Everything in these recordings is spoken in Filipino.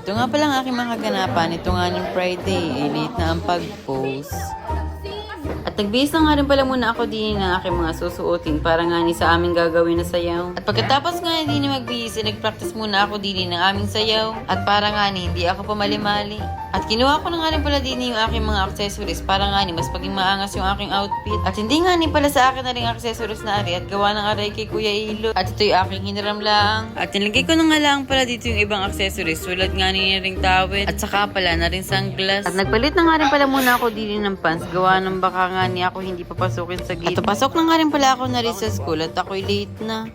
Ito nga pala ang aking mga kaganapan. Ito nga ng Friday. Late na ang pag-post. At nagbihis na nga rin pala muna ako din ng aking mga susuotin para nga ni sa aming gagawin na sayaw. At pagkatapos nga hindi na magbihis, nag-practice muna ako din ng aming sayaw. At para nga ni hindi ako pamali-mali. At kinuha ko na nga rin pala din yung aking mga accessories para nga ni mas paging maangas yung aking outfit. At hindi nga ni pala sa akin na rin accessories na ari at gawa ng aray kay Kuya Ilo. At ito yung aking hiniram lang. At nilagay ko na nga lang pala dito yung ibang accessories tulad nga ni ring towel at saka pala na rin sunglass. At nagpalit na nga rin pala muna ako din ng pants gawa ng baka nga ni ako hindi papasukin sa gate. At pasok na nga rin pala ako na rin sa school at ako'y late na.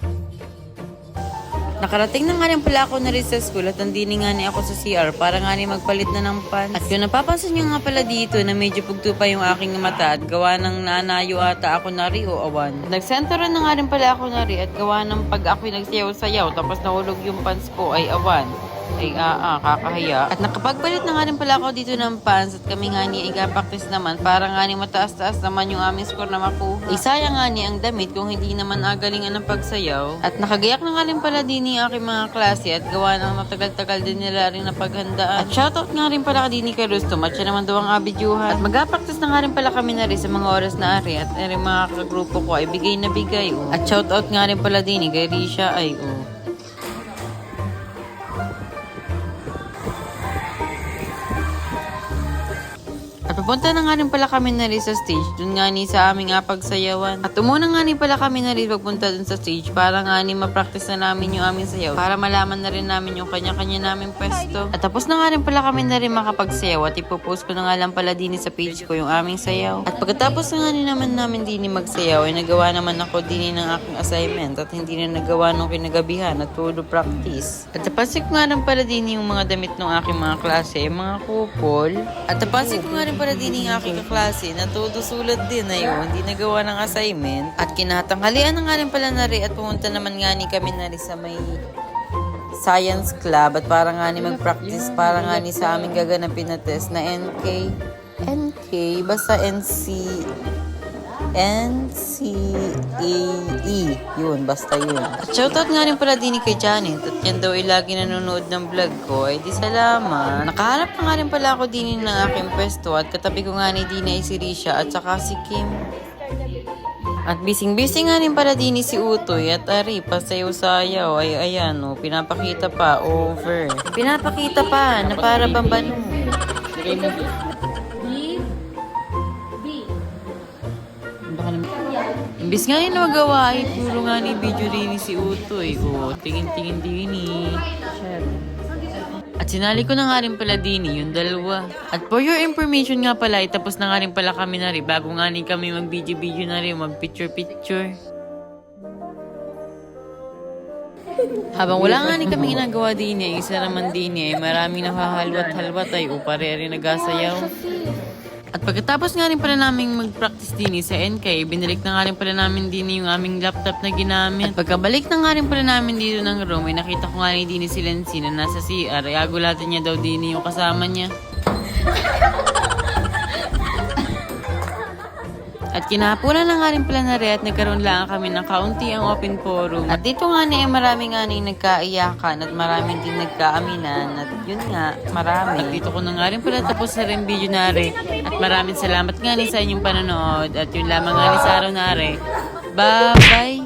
Nakarating na nga rin pala ako na rin sa school at nandini nga ni ako sa CR para nga ni magpalit na ng pants. At kung napapansin nyo nga pala dito na medyo pugto pa yung aking mata at gawa ng nanayo ata ako na rin o awan. Nagsentro na nga rin pala ako na rin at gawa ng pag ako'y nagsayaw-sayaw tapos nahulog yung pants ko ay awan. Ay kakahiya. At nakapagpalit na nga rin pala ako dito ng pants at kami nga ni practice naman para nga ni mataas-taas naman yung aming score na makuha. Isaya nga ni ang damit kung hindi naman agalingan ng pagsayaw. At nakagayak na nga rin pala din ni aking mga klase at gawa ng matagal-tagal din nila rin na paghandaan. At shoutout nga rin pala din ni Carustom at siya naman daw ang abidyuhan. At mag-practice na nga rin pala kami na rin sa mga oras na ari at rin mga kagrupo ko ay bigay na bigay. At shoutout nga rin pala din ni kay Risha ay At pupunta na nga rin pala kami na rin sa stage, dun nga ni sa aming pagsayawan. At umuna nga rin pala kami na rin pagpunta dun sa stage para nga ni ma-practice na namin yung aming sayaw. Para malaman na rin namin yung kanya-kanya naming pwesto. At tapos na nga rin pala kami na rin makapagsayaw at ipopost ko na nga lang pala din sa page ko yung aming sayaw. At pagkatapos na nga rin naman namin din magsayaw ay nagawa naman ako din ng aking assignment at hindi na nagawa nung kinagabihan at todo practice. At napansin ko nga rin pala din yung mga damit ng aking mga klase, mga kupol. At napansin ko nga rin para din yung aking kaklase na todo sulat din na yun, hindi nagawa ng assignment. At kinatanghalian na nga rin pala na rin at pumunta naman nga ni kami na rin sa may science club at para nga ni mag-practice para nga ni sa aming gaganapin na test na NK, basta NCAE. Yun, basta yun. At shoutout nga rin pala din kay Janet at yan daw ay lagi nanonood ng vlog ko. Ay di salamat. Nakahanap na nga rin pala ako din ng aking pwesto at katabi ko nga ni Dina ay si Risha at saka si Kim. At bising-bising nga rin pala din si Utoy at Ari, pasayaw-sayaw. Ay ayan pinapakita pa, over. Pinapakita pa na para bambano. Imbis nga yung magawa ay puro nga ni video rin si Utoy. Tingin-tingin din At sinali ko na nga rin pala din yung dalawa. At for your information nga pala, tapos na nga rin pala kami na rin bago nga rin kami mag-video na rin, mag-picture-picture. Habang wala nga rin kami ginagawa din isa naman din maraming nakahalwat-halwat ay pare rin nagasayaw. At pagkatapos nga rin pala namin mag-practice din sa NK, binalik na nga rin pala namin din yung aming laptop na ginamit. At pagkabalik na nga rin pala namin dito ng room, ay nakita ko nga rin din si Lency na nasa CR, ay agulatin niya daw din yung kasama niya. At kinahapunan na nga rin pala na rin at nagkaroon lang kami ng kaunti ang open forum. At dito nga marami nga nagkaiyakan at marami din nagkaaminan. At yun nga, marami. At dito ko na nga rin pala tapos na rin video na rin. At maraming salamat nga rin sa inyong panonood. At yun lamang nga rin sa araw na rin. Bye-bye!